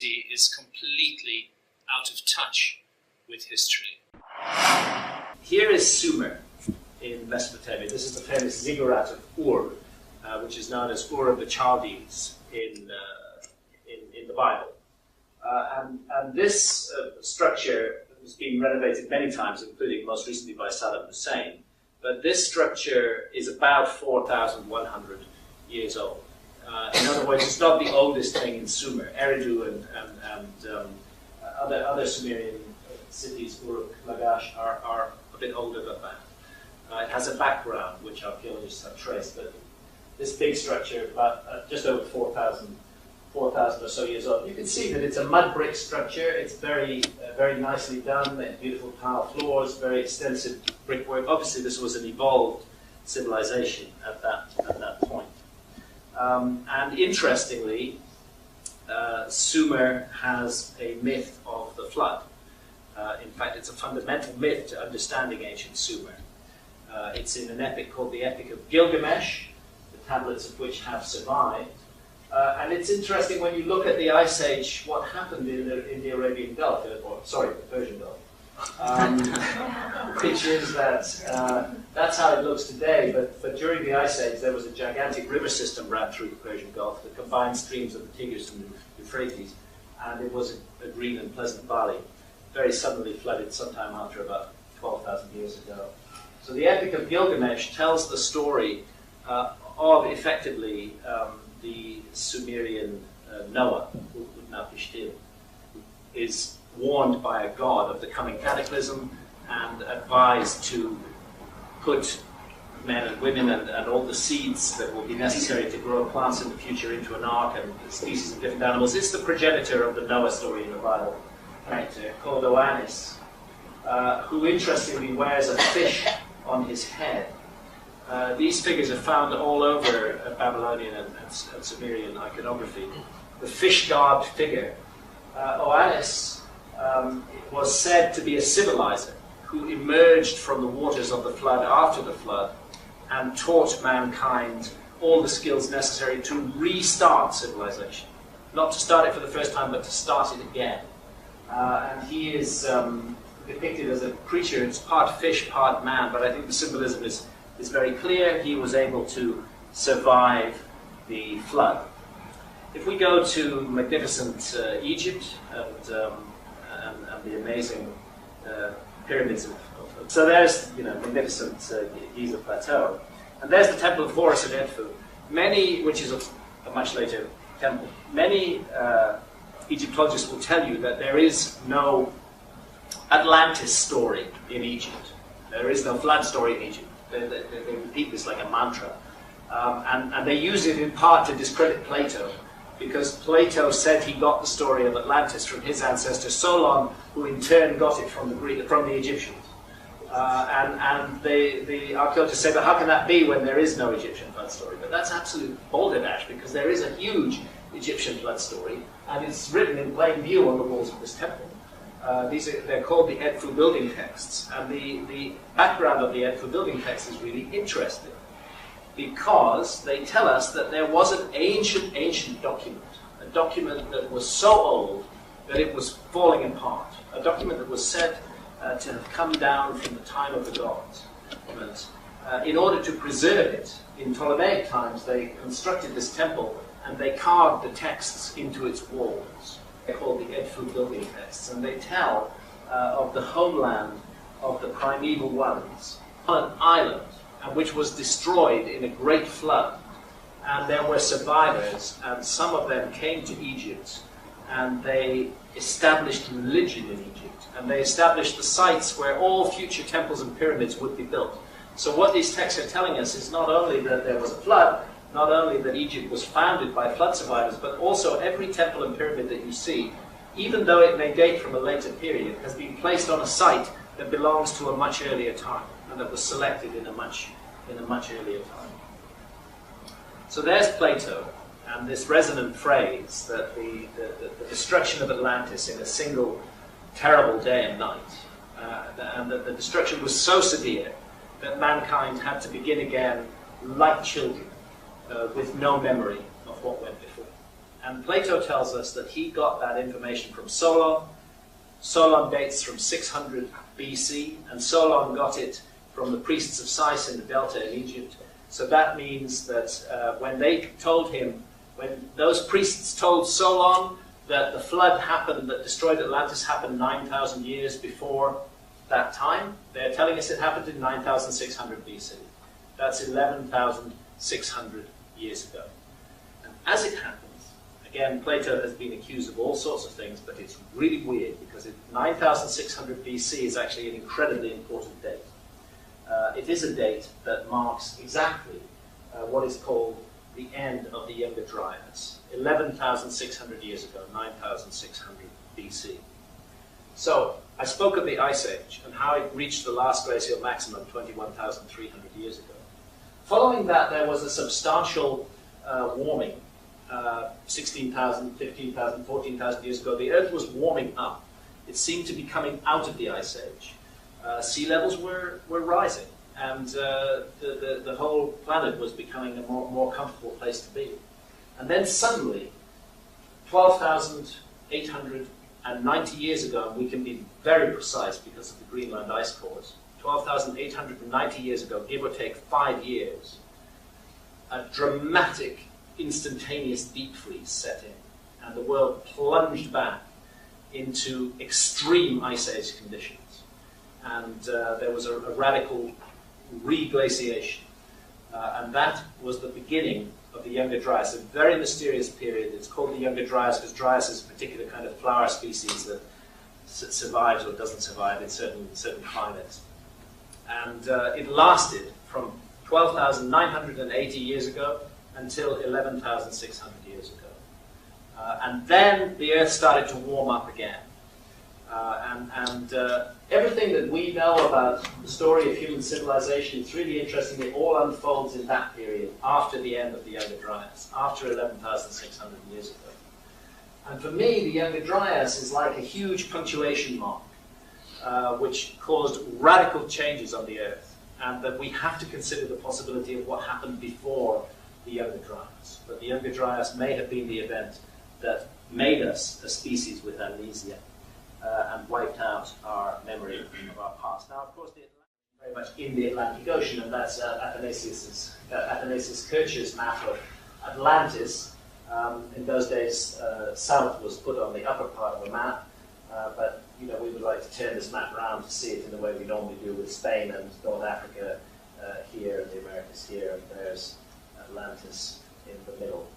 is completely out of touch with history. Here is Sumer in Mesopotamia. This is the famous ziggurat of Ur, which is known as Ur of the Chaldees in the Bible. And this structure has been renovated many times, including most recently by Saddam Hussein. But this structure is about 4,100 years old. In other words, it's not the oldest thing in Sumer. Eridu and other Sumerian cities, Uruk, Lagash, are a bit older than that. It has a background which archaeologists have traced, but this big structure, about just over 4,000 or so years old. You can see that it's a mud brick structure. It's very nicely done, beautiful tile floors, very extensive brickwork. Obviously, this was an evolved civilization at that point. And interestingly, Sumer has a myth of the flood. In fact, it's a fundamental myth to understanding ancient Sumer. It's in an epic called the Epic of Gilgamesh, the tablets of which have survived. And it's interesting when you look at the Ice Age, what happened in the Arabian Gulf, the Persian Gulf, which is that that's how it looks today. But during the Ice Age, there was a gigantic river system ran through the Persian Gulf that combined streams of the Tigris and the Euphrates, and it was a green and pleasant valley, very suddenly flooded sometime after about 12,000 years ago. So the Epic of Gilgamesh tells the story of effectively the Sumerian Noah, Utnapishtim, is warned by a god of the coming cataclysm and advised to put men and women and all the seeds that will be necessary to grow plants in the future into an ark and species of different animals. It's the progenitor of the Noah story in the Bible, character called Oannes, who interestingly wears a fish on his head. These figures are found all over Babylonian and Sumerian iconography. The fish-garbed figure. Oannes was said to be a civilizer who emerged from the waters of the flood after the flood and taught mankind all the skills necessary to restart civilization. Not to start it for the first time, but to start it again. And he is depicted as a creature. It's part fish, part man, but I think the symbolism is very clear. He was able to survive the flood. If we go to magnificent Egypt and the amazing pyramids so there's magnificent Giza Plateau, and there's the Temple of Horus at Edfu. Which is a much later temple. Many Egyptologists will tell you that there is no Atlantis story in Egypt. There is no flood story in Egypt. They repeat this like a mantra. And they use it in part to discredit Plato, because Plato said he got the story of Atlantis from his ancestor Solon, who in turn got it from the Egyptians. And the archaeologists say, but how can that be when there is no Egyptian flood story? But that's absolute balderdash, because there is a huge Egyptian flood story, and it's written in plain view on the walls of this temple. They're called the Edfu building texts, and the background of the Edfu building text is really interesting, because they tell us that there was an ancient document, a document that was so old that it was falling apart, a document that was said to have come down from the time of the gods. In order to preserve it, in Ptolemaic times, they constructed this temple and they carved the texts into its walls. They're called the Edfu building texts, and they tell of the homeland of the primeval ones on an island, and which was destroyed in a great flood. And there were survivors, and some of them came to Egypt, and they established religion in Egypt, and they established the sites where all future temples and pyramids would be built. So what these texts are telling us is not only that there was a flood, not only that Egypt was founded by flood survivors, but also every temple and pyramid that you see, even though it may date from a later period, has been placed on a site that belongs to a much earlier time, and that was selected in a much earlier time. So there's Plato, and this resonant phrase that the destruction of Atlantis in a single terrible day and night, and that the destruction was so severe that mankind had to begin again like children, with no memory of what went before. And Plato tells us that he got that information from Solon. Solon dates from 600 BC, and Solon got it from the priests of Sais in the Delta in Egypt. So that means that when those priests told Solon that the flood happened, that destroyed Atlantis, happened 9,000 years before that time, they're telling us it happened in 9,600 BC. That's 11,600 years ago. And as it happens, again, Plato has been accused of all sorts of things, but it's really weird because 9,600 BC is actually an incredibly important date. It is a date that marks exactly what is called the end of the Younger Dryas, 11,600 years ago, 9,600 BC. So, I spoke of the Ice Age and how it reached the last glacial maximum 21,300 years ago. Following that, there was a substantial warming. 16,000, 15,000, 14,000 years ago, the Earth was warming up. It seemed to be coming out of the Ice Age. Sea levels were rising, and the whole planet was becoming a more comfortable place to be. And then suddenly, 12,890 years ago, and we can be very precise because of the Greenland ice cores, 12,890 years ago, give or take 5 years, a dramatic, instantaneous deep freeze set in, and the world plunged back into extreme ice age conditions. And there was a radical reglaciation. And that was the beginning of the Younger Dryas, a very mysterious period. It's called the Younger Dryas because Dryas is a particular kind of flower species that survives or doesn't survive in certain climates. And it lasted from 12,980 years ago until 11,600 years ago. And then the Earth started to warm up again. Everything that we know about the story of human civilization, it's really interesting. It all unfolds in that period, after the end of the Younger Dryas, after 11,600 years ago. And for me, the Younger Dryas is like a huge punctuation mark, which caused radical changes on the Earth, and that we have to consider the possibility of what happened before the Younger Dryas. But the Younger Dryas may have been the event that made us a species with amnesia and wiped out our memory of our past. Now, of course, the Atlantic is very much in the Atlantic Ocean, and that's Athanasius Kircher's map of Atlantis. In those days, south was put on the upper part of the map, but we would like to turn this map around to see it in the way we normally do with Spain and North Africa here, and the Americas here, and there's Atlantis in the middle.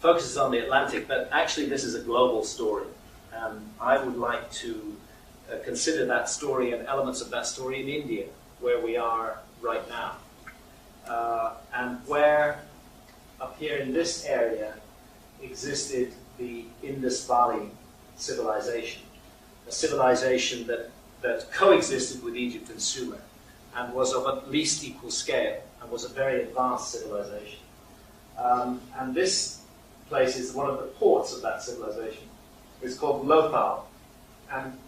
Focuses on the Atlantic, but actually this is a global story. I would like to consider that story and elements of that story in India, where we are right now. And where, up here in this area, existed the Indus Valley civilization. A civilization that coexisted with Egypt and Sumer, and was of at least equal scale, and was a very advanced civilization. And this place is one of the ports of that civilization. It's called Lothal, and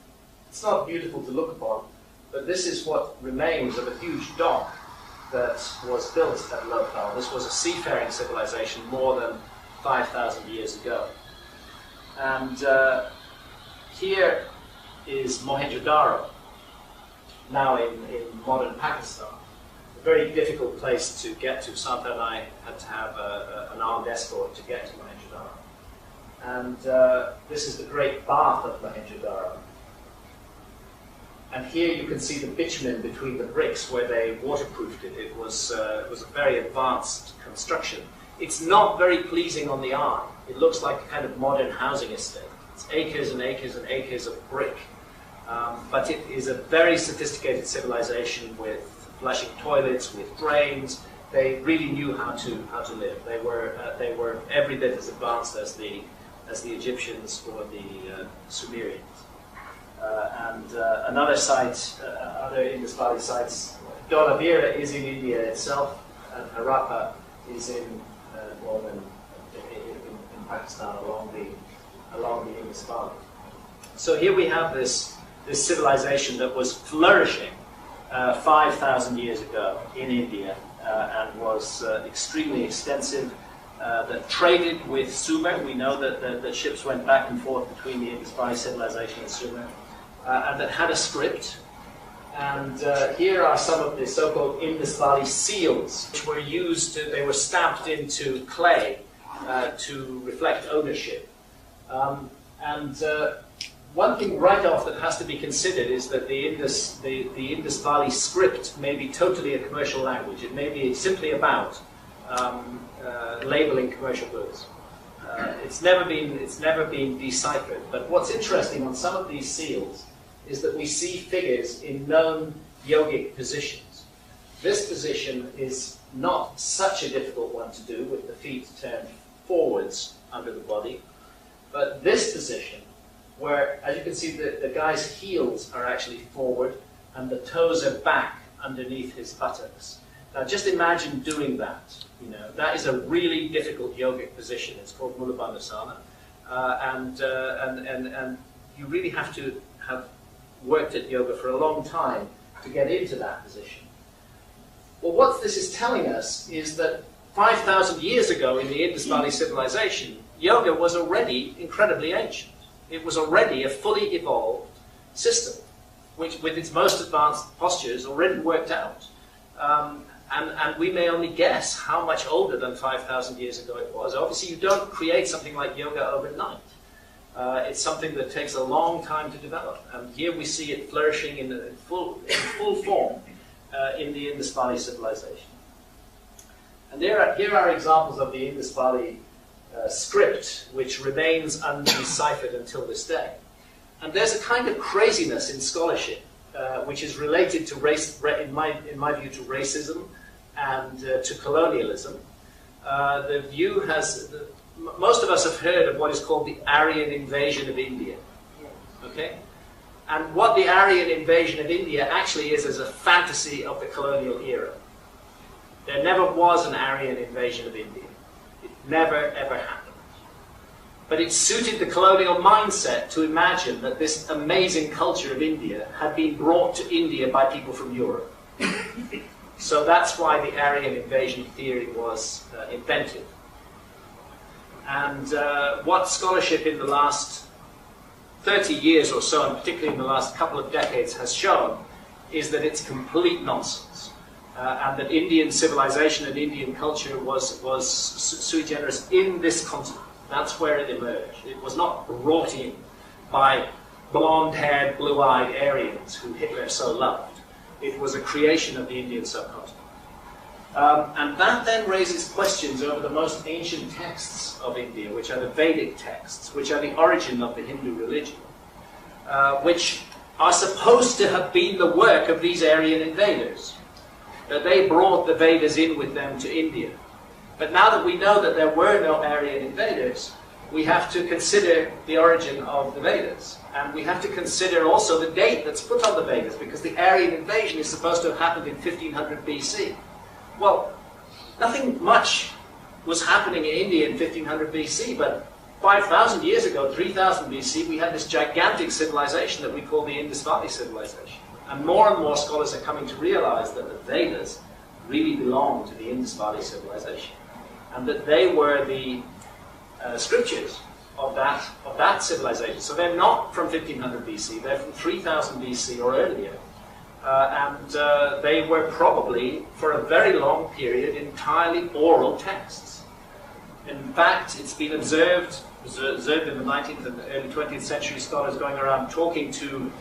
it's not beautiful to look upon, but this is what remains of a huge dock that was built at Lothal. This was a seafaring civilization more than 5,000 years ago. And here is Mohenjo-Daro, now in modern Pakistan. A very difficult place to get to. Santa and I had to have an armed escort to get to Mohenjo-Daro. And this is the Great Bath of Mohenjo-Daro. And here you can see the bitumen between the bricks where they waterproofed it. It was a very advanced construction. It's not very pleasing on the eye. It looks like a kind of modern housing estate. It's acres and acres and acres of brick. But it is a very sophisticated civilization with flushing toilets, with drains. They really knew how to live. They were every bit as advanced as the Egyptians or the Sumerians. Another site, other Indus Valley sites, Dholavira is in India itself, and Harappa is in Pakistan along the Indus Valley. So here we have this civilization that was flourishing 5,000 years ago in India and was extremely extensive, that traded with Sumer. We know that the ships went back and forth between the Indus Valley civilization and Sumer, and that had a script. And here are some of the so-called Indus Valley seals, which were used, they were stamped into clay to reflect ownership. One thing right off that has to be considered is that the Indus Valley script may be totally a commercial language. It may be simply about labeling commercial goods. It's never been deciphered. But what's interesting on some of these seals is that we see figures in known yogic positions. This position is not such a difficult one to do with the feet turned forwards under the body, but this position, where, as you can see, the guy's heels are actually forward and the toes are back underneath his buttocks. Now just imagine doing that. You know, that is a really difficult yogic position. It's called Mula Bandhasana. And you really have to have worked at yoga for a long time to get into that position. Well, what this is telling us is that 5,000 years ago in the Indus Valley civilization, yoga was already incredibly ancient. It was already a fully evolved system, which with its most advanced postures already worked out. And we may only guess how much older than 5,000 years ago it was. Obviously, you don't create something like yoga overnight. It's something that takes a long time to develop. And here we see it flourishing in full form in the Indus Valley civilization. And here are examples of the Indus Valley script, which remains undeciphered until this day. And there's a kind of craziness in scholarship, which is related to race, in my view, to racism and to colonialism. The view has, most of us have heard of what is called the Aryan invasion of India. Okay? And what the Aryan invasion of India actually is a fantasy of the colonial era. There never was an Aryan invasion of India. It never, ever happened. But it suited the colonial mindset to imagine that this amazing culture of India had been brought to India by people from Europe. So that's why the Aryan invasion theory was invented. And what scholarship in the last 30 years or so, and particularly in the last couple of decades, has shown is that it's complete nonsense. And that Indian civilization and Indian culture was sui generis in this continent. That's where it emerged. It was not brought in by blonde-haired, blue-eyed Aryans who Hitler so loved. It was a creation of the Indian subcontinent. And that then raises questions over the most ancient texts of India, which are the Vedic texts, which are the origin of the Hindu religion, which are supposed to have been the work of these Aryan invaders. That they brought the Vedas in with them to India. But now that we know that there were no Aryan invaders, we have to consider the origin of the Vedas. And we have to consider also the date that's put on the Vedas, because the Aryan invasion is supposed to have happened in 1500 BC. Well, nothing much was happening in India in 1500 BC, but 5,000 years ago, 3000 BC, we had this gigantic civilization that we call the Indus Valley civilization. And more scholars are coming to realize that the Vedas really belong to the Indus Valley civilization, and that they were the scriptures of that civilization. So they're not from 1500 BC, they're from 3000 BC or earlier. And they were probably, for a very long period, entirely oral texts. In fact, it's been observed in the 19th and early 20th century, scholars going around talking to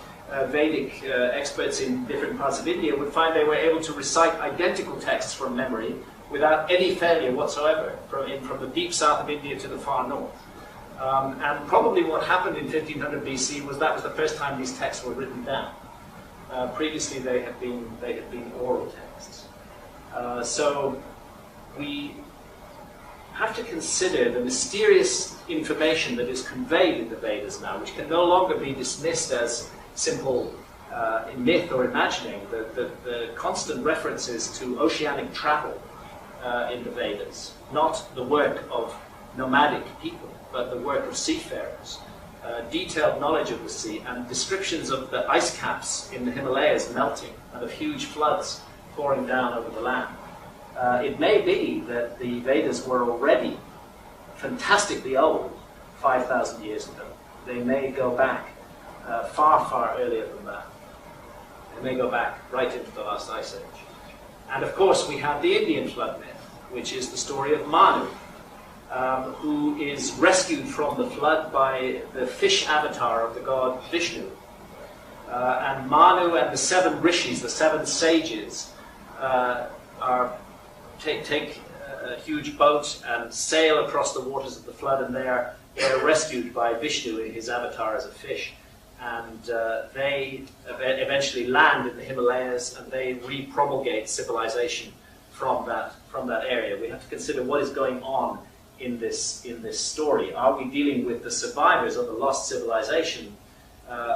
Vedic experts in different parts of India would find they were able to recite identical texts from memory without any failure whatsoever, from the deep south of India to the far north. And probably what happened in 1500 BC was that was the first time these texts were written down. Previously they had been oral texts. So we have to consider the mysterious information that is conveyed in the Vedas now, which can no longer be dismissed as simple myth or imagining. The constant references to oceanic travel in the Vedas, not the work of nomadic people, but the work of seafarers. Detailed knowledge of the sea and descriptions of the ice caps in the Himalayas melting and of huge floods pouring down over the land. It may be that the Vedas were already fantastically old 5,000 years ago. They may go back far, far earlier than that. They may go back right into the last ice age. And of course we have the Indian flood myth, which is the story of Manu, who is rescued from the flood by the fish avatar of the god Vishnu. And Manu and the 7 rishis, the 7 sages, take a huge boat and sail across the waters of the flood, and they're rescued by Vishnu in his avatar as a fish. And they eventually land in the Himalayas, and they re-promulgate civilization from that area. We have to consider what is going on in this story. Are we dealing with the survivors of the lost civilization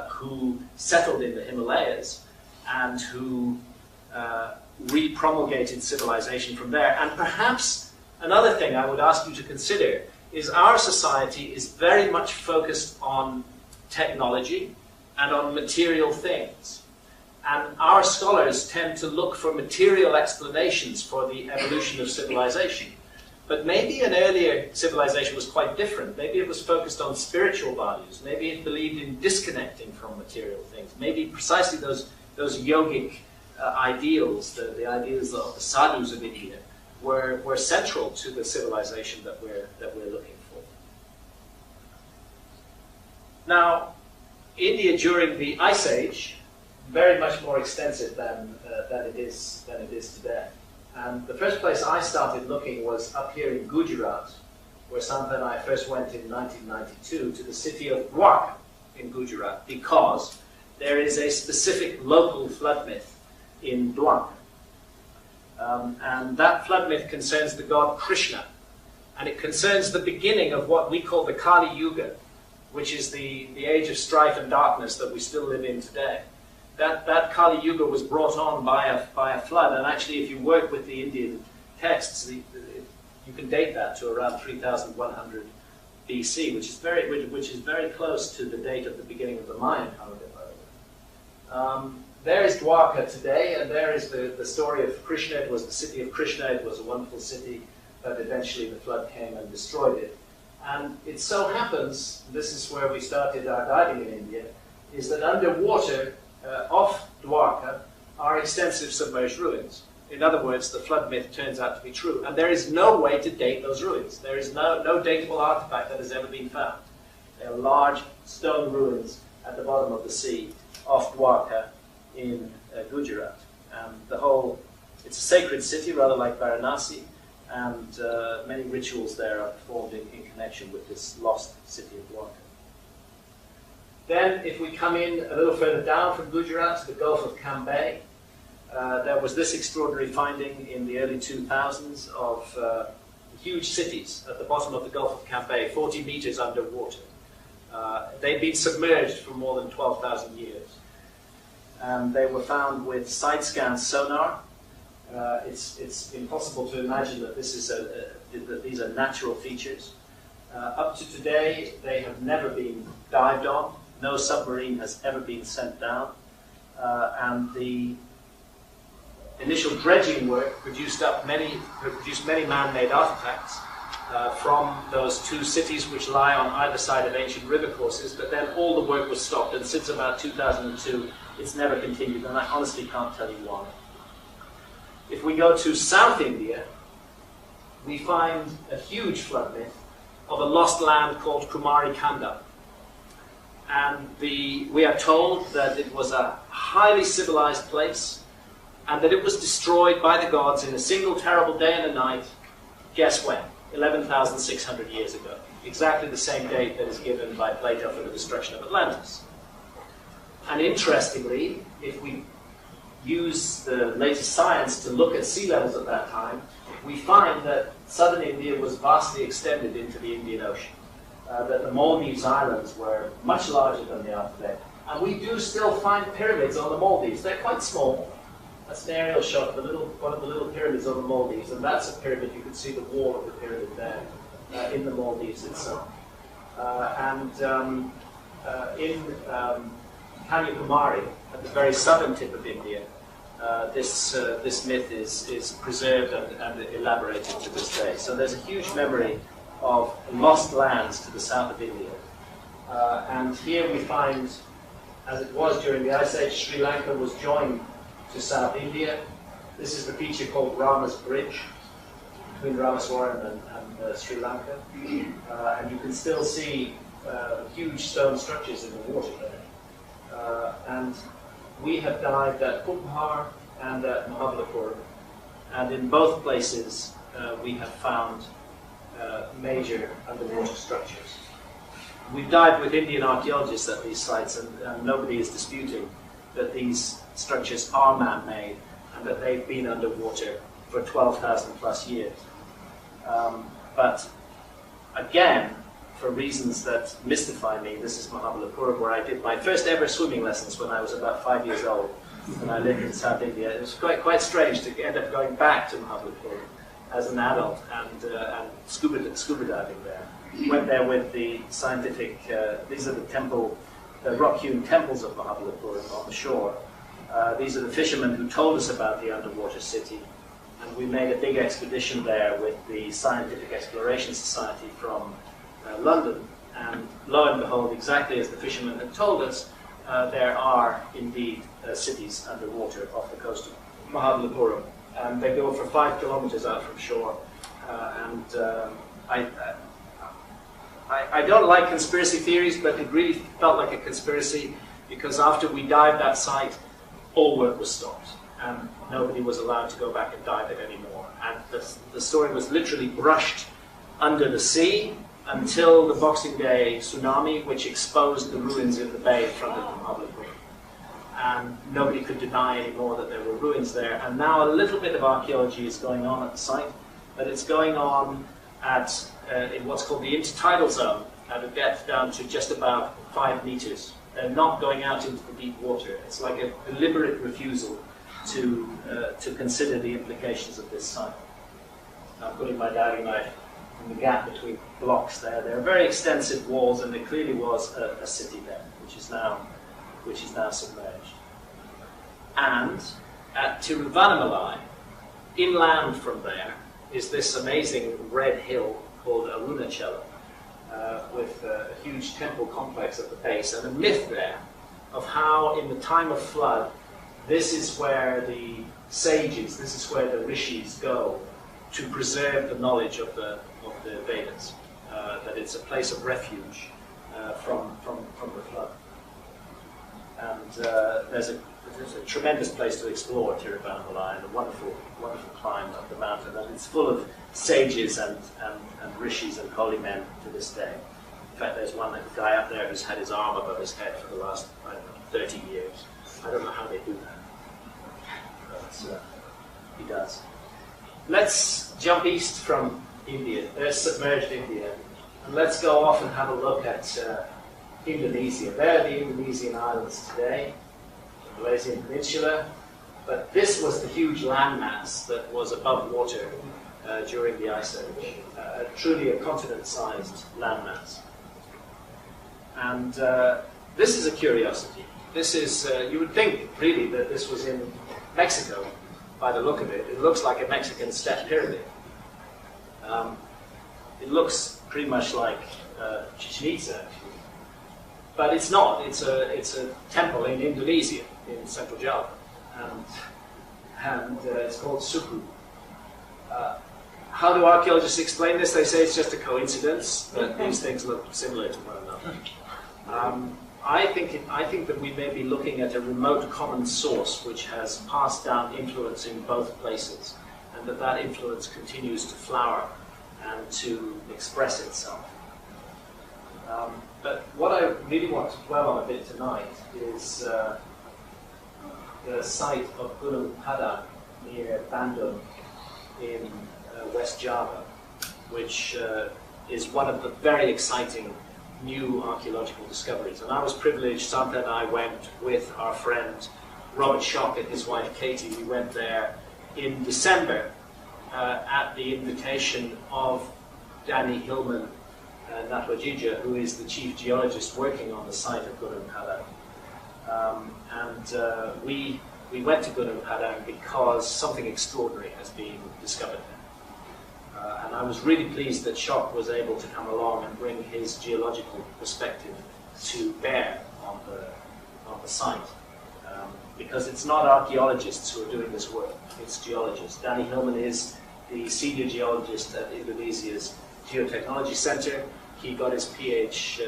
who settled in the Himalayas and who re-promulgated civilization from there? And perhaps another thing I would ask you to consider is our society is very much focused on technology and on material things. And our scholars tend to look for material explanations for the evolution of civilization. But maybe an earlier civilization was quite different. Maybe it was focused on spiritual values. Maybe it believed in disconnecting from material things. Maybe precisely those yogic ideals, the ideals of the sadhus of India, were central to the civilization that we're looking for. Now, India during the Ice Age, very much more extensive than it is today. And the first place I started looking was up here in Gujarat, where Santha and I first went in 1992 to the city of Dwarka in Gujarat, because there is a specific local flood myth in Dwarka. And that flood myth concerns the god Krishna, and it concerns the beginning of what we call the Kali Yuga, which is the age of strife and darkness that we still live in today. That Kali Yuga was brought on by a flood, and actually if you work with the Indian texts, you can date that to around 3100 BC, which is very close to the date of the beginning of the Mayan calendar. There is Dwarka today, and there is the story of Krishna. It was the city of Krishna. It was a wonderful city, but eventually the flood came and destroyed it. And it so happens, this is where we started our diving in India, is that underwater off Dwarka are extensive submerged ruins. In other words, the flood myth turns out to be true. And there is no way to date those ruins. There is no dateable artifact that has ever been found. They are large stone ruins at the bottom of the sea off Dwarka in Gujarat. And it's a sacred city, rather like Varanasi, and many rituals there are performed in connection with this lost city of Dwarka. Then, if we come in a little further down from Gujarat to the Gulf of Cambay, there was this extraordinary finding in the early 2000s of huge cities at the bottom of the Gulf of Cambay, 40 meters underwater. They'd been submerged for more than 12,000 years. And they were found with side-scan sonar. It's impossible to imagine that that these are natural features. Up to today, they have never been dived on. No submarine has ever been sent down. And the initial dredging work produced many man-made artifacts from those 2 cities which lie on either side of ancient river courses, but then all the work was stopped, and since about 2002, it's never continued, and I honestly can't tell you why. If we go to South India, we find a huge flood myth of a lost land called Kumari Kanda. And we are told that it was a highly civilized place, and that it was destroyed by the gods in a single terrible day and a night. Guess when? 11,600 years ago. Exactly the same date that is given by Plato for the destruction of Atlantis. And interestingly, if we use the latest science to look at sea levels at that time, we find that southern India was vastly extended into the Indian Ocean. That the Maldives Islands were much larger than they are today. And we do still find pyramids on the Maldives. They're quite small. That's an aerial shot of one of the little pyramids on the Maldives, and that's a pyramid. You can see the wall of the pyramid there in the Maldives itself. In Kanyakumari, at the very southern tip of India, this myth is preserved and elaborated to this day. So there's a huge memory of lost lands to the south of India. And here we find, as it was during the Ice Age, Sri Lanka was joined to South India. This is the feature called Rama's Bridge between Ramaswaram and Sri Lanka. And you can still see huge stone structures in the water there. And we have dived at Kumbhar and at Mahabalipuram. And in both places, we have found major underwater structures. We've dived with Indian archaeologists at these sites, and nobody is disputing that these structures are man-made and that they've been underwater for 12,000 plus years. But again, for reasons that mystify me, this is Mahabalipuram, where I did my first ever swimming lessons when I was about 5 years old, and I lived in South India. It was quite strange to end up going back to Mahabalipuram as an adult and scuba diving there. Went there with the scientific, these are the rock-hewn temples of Mahabalipuram on the shore. These are the fishermen who told us about the underwater city. And we made a big expedition there with the Scientific Exploration Society from London. And lo and behold, exactly as the fishermen had told us, there are indeed cities underwater off the coast of Mahabalipuram. And they go for 5 kilometers out from shore. I don't like conspiracy theories, but it really felt like a conspiracy because after we dived that site, all work was stopped and nobody was allowed to go back and dive it anymore. And the story was literally brushed under the sea until the Boxing Day tsunami, which exposed the ruins in the bay in front of Mahabalipuram. And nobody could deny anymore that there were ruins there. And now a little bit of archaeology is going on at the site, but it's going on at in what's called the intertidal zone, at a depth down to just about 5 meters. They're not going out into the deep water. It's like a deliberate refusal to consider the implications of this site. I'm putting my diving knife in the gap between blocks there. There are very extensive walls, and there clearly was a city there, which is now submerged. And at Tiruvannamalai, inland from there, is this amazing red hill called Arunachalam, with a huge temple complex at the base, and a myth there of how in the time of flood, this is where the sages, this is where the rishis go to preserve the knowledge of the Vedas, that it's a place of refuge from the flood. And there's a tremendous place to explore, Tiruvannamalai, and a wonderful climb up the mountain. And it's full of sages and rishis and holy men to this day. In fact, there's one guy up there who's had his arm above his head for the last, 30 years. I don't know how they do that, but he does. Let's jump east from India. There's submerged India. And let's go off and have a look at Indonesia. There are the Indonesian islands today, the Malaysian peninsula, but this was the huge landmass that was above water during the Ice Age, truly a continent-sized landmass. And this is a curiosity. This is, you would think really that this was in Mexico by the look of it. It looks like a Mexican step pyramid. It looks pretty much like Chichen Itza, actually. But it's not. It's a temple in Indonesia, in Central Java, and it's called Suku. How do archaeologists explain this? They say it's just a coincidence that these things look similar to one another. I think that we may be looking at a remote common source which has passed down influence in both places, and that influence continues to flower and to express itself. But what I really want to dwell on a bit tonight is the site of Gunung Padang near Bandung in West Java, which is one of the very exciting new archaeological discoveries. And I was privileged, Santa and I went with our friend Robert Schock and his wife Katie. We went there in December at the invitation of Danny Hillman Natwajija, who is the chief geologist working on the site of Gunung Padang. We went to Gunung Padang because something extraordinary has been discovered there. And I was really pleased that Schock was able to come along and bring his geological perspective to bear on the site. Because it's not archaeologists who are doing this work, it's geologists. Danny Hillman is the senior geologist at Indonesia's Geotechnology Center. He got his PhD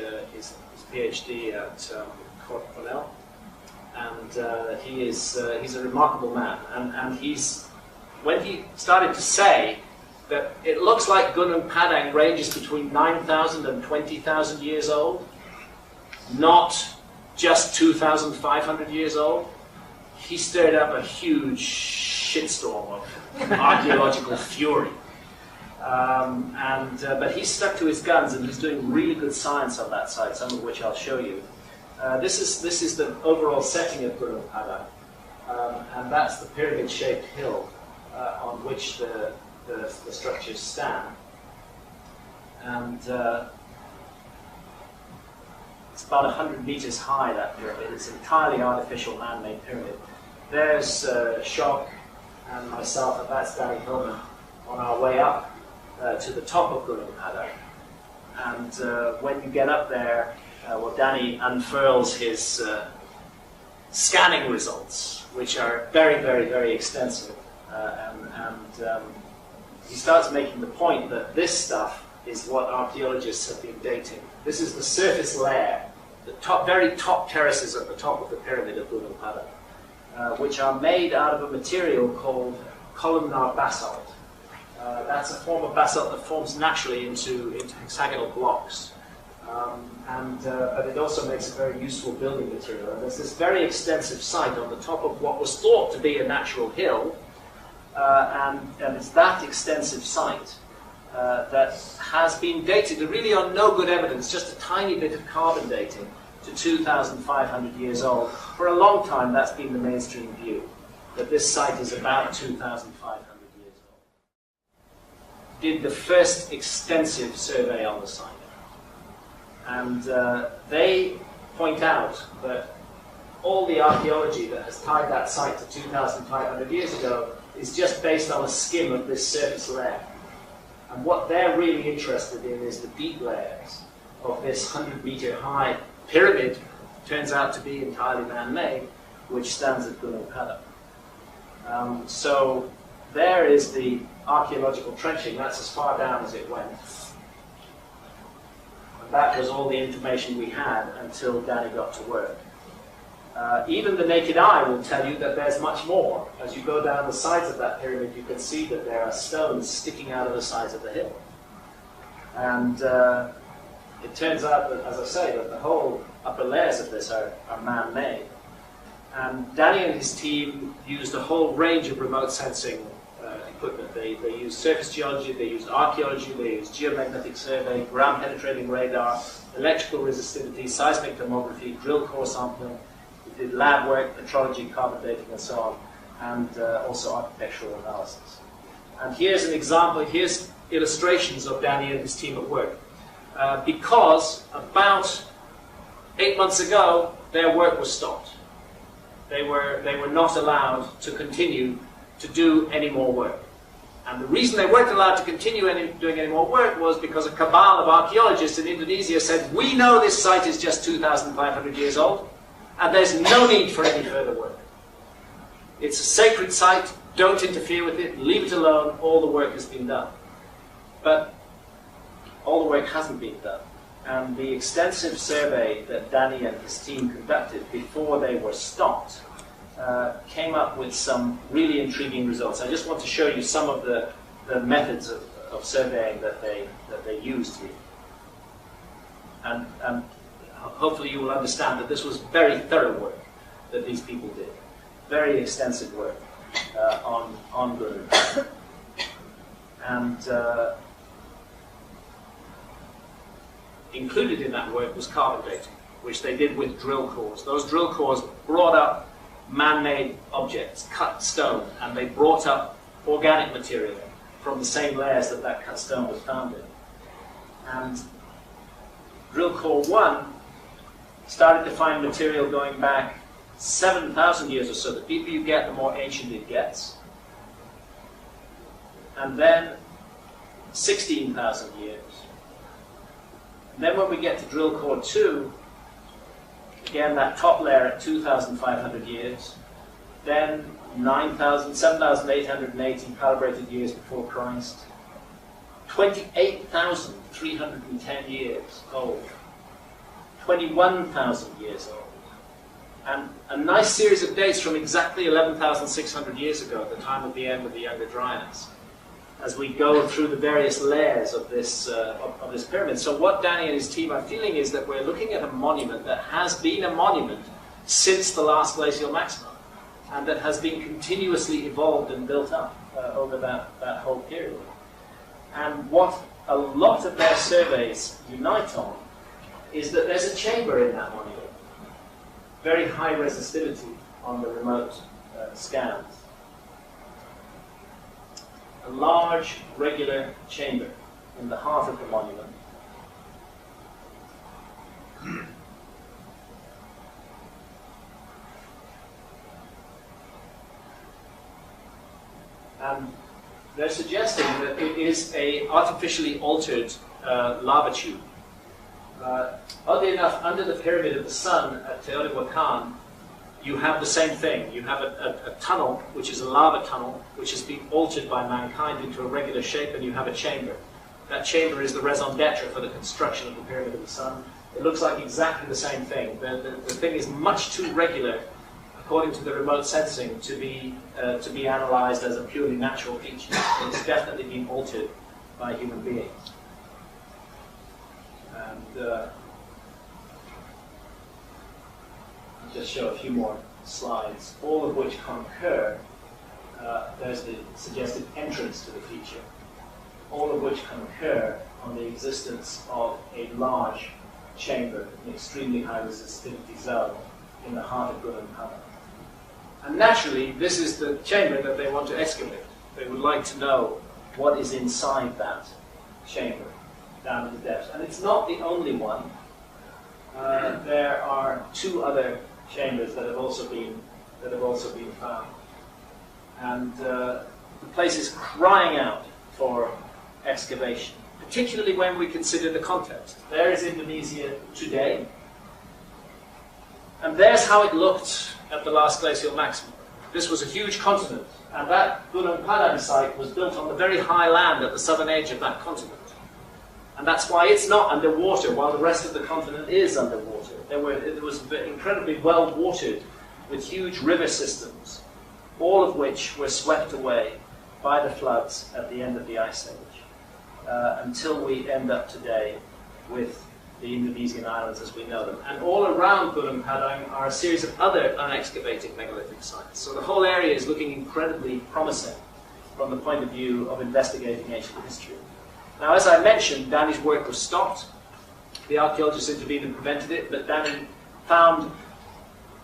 at Cornell, and he's a remarkable man. And when he started to say that it looks like Gunung Padang ranges between 9,000 and 20,000 years old, not just 2,500 years old, he stirred up a huge shitstorm of archaeological fury. But he's stuck to his guns, and he's doing really good science on that site, some of which I'll show you. This is the overall setting of Gunung Padang, and that's the pyramid-shaped hill on which the structures stand. And it's about 100 meters high, that pyramid. It's an entirely artificial man-made pyramid. There's Schock and myself, and that's Danny Hillman, on our way up to the top of Gunung Padang. And when you get up there, Danny unfurls his scanning results, which are very, very, very extensive. He starts making the point that this stuff is what archaeologists have been dating. This is the surface layer, the very top terraces at the top of the pyramid of Gunung Padang, which are made out of a material called columnar basalt. That's a form of basalt that forms naturally into hexagonal blocks. But it also makes a very useful building material. And there's this very extensive site on the top of what was thought to be a natural hill, and it's that extensive site that has been dated, really on no good evidence, just a tiny bit of carbon dating, to 2,500 years old. For a long time, that's been the mainstream view, that this site is about 2,500 years old. Did the first extensive survey on the site. And they point out that all the archaeology that has tied that site to 2,500 years ago is just based on a skim of this surface layer. And what they're really interested in is the deep layers of this 100-meter high pyramid, turns out to be entirely man-made, which stands at Gunung Padang. So there is the archaeological trenching. That's as far down as it went. And that was all the information we had until Danny got to work. Even the naked eye will tell you that there's much more. As you go down the sides of that pyramid, you can see that there are stones sticking out of the sides of the hill. And it turns out that, as I say, that the whole upper layers of this are man-made. And Danny and his team used a whole range of remote sensing equipment. They used surface geology, they used archaeology, they used geomagnetic survey, ground-penetrating radar, electrical resistivity, seismic tomography, drill core sampling. We did lab work, metrology, carbon dating, and so on, and also architectural analysis. And here's an example, here's illustrations of Danny and his team at work. Because about 8 months ago, their work was stopped. They were not allowed to continue to do any more work. And the reason they weren't allowed to continue doing any more work was because a cabal of archaeologists in Indonesia said, we know this site is just 2,500 years old, and there's no need for any further work. It's a sacred site, don't interfere with it, leave it alone, all the work has been done. But all the work hasn't been done. And the extensive survey that Danny and his team conducted before they were stopped came up with some really intriguing results. I just want to show you some of the methods of surveying that they used here. And hopefully you will understand that this was very thorough work that these people did. Very extensive work on Gunung. And included in that work was carbon dating, which they did with drill cores. Those drill cores brought up man-made objects, cut stone, and they brought up organic material from the same layers that cut stone was found in. And drill core 1 started to find material going back 7,000 years or so. The deeper you get, the more ancient it gets. And then 16,000 years. And then when we get to drill core 2, again that top layer at 2,500 years, then 7,880 calibrated years before Christ, 28,310 years old, 21,000 years old, and a nice series of dates from exactly 11,600 years ago, at the time of the end of the Younger Dryas, as we go through the various layers of this pyramid. So what Danny and his team are feeling is that we're looking at a monument that has been a monument since the last glacial maximum, and that has been continuously evolved and built up over that whole period. And what a lot of their surveys unite on is that there's a chamber in that monument. Very high resistivity on the remote scans. A large, regular chamber in the heart of the monument. And they're suggesting that it is an artificially altered lava tube. Oddly enough, under the Pyramid of the Sun at Teotihuacan, you have the same thing. You have a tunnel, which is a lava tunnel, which has been altered by mankind into a regular shape, and you have a chamber. That chamber is the raison d'etre for the construction of the Pyramid of the Sun. It looks like exactly the same thing. The thing is much too regular, according to the remote sensing, to be analysed as a purely natural feature. It's definitely been altered by human beings. And I'll just show a few more slides, all of which concur. There's the suggested entrance to the feature, all of which concur on the existence of a large chamber, an extremely high resistivity zone in the heart of Gunung Padang. And naturally, this is the chamber that they want to excavate. They would like to know what is inside that chamber down to the depths. And it's not the only one. There are two other chambers that have also been found. And the place is crying out for excavation, particularly when we consider the context. There is Indonesia today, and there's how it looked at the last glacial maximum. This was a huge continent, and that Gunung Padang site was built on the very high land at the southern edge of that continent. And that's why it's not underwater, while the rest of the continent is underwater. It was incredibly well watered, with huge river systems, all of which were swept away by the floods at the end of the Ice Age, until we end up today with the Indonesian islands as we know them. And all around Gunung Padang are a series of other unexcavated megalithic sites. So the whole area is looking incredibly promising from the point of view of investigating ancient history. Now, as I mentioned, Danny's work was stopped. The archaeologists intervened and prevented it, but Danny found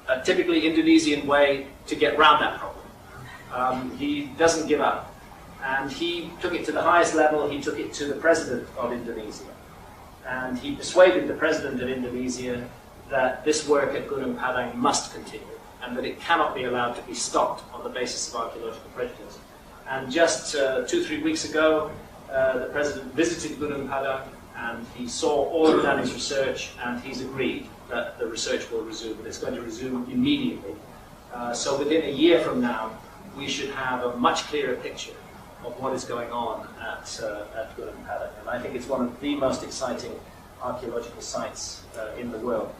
a typically Indonesian way to get round that problem. He doesn't give up. And he took it to the highest level. He took it to the president of Indonesia. And he persuaded the president of Indonesia that this work at Gunung Padang must continue, and that it cannot be allowed to be stopped on the basis of archaeological prejudice. And just 2-3 weeks ago, the president visited Gunung Padang, and he saw all of Danny's research, and he's agreed that the research will resume, and it's going to resume immediately. So within a year from now, we should have a much clearer picture of what is going on at Gunung Padang. And I think it's one of the most exciting archaeological sites in the world.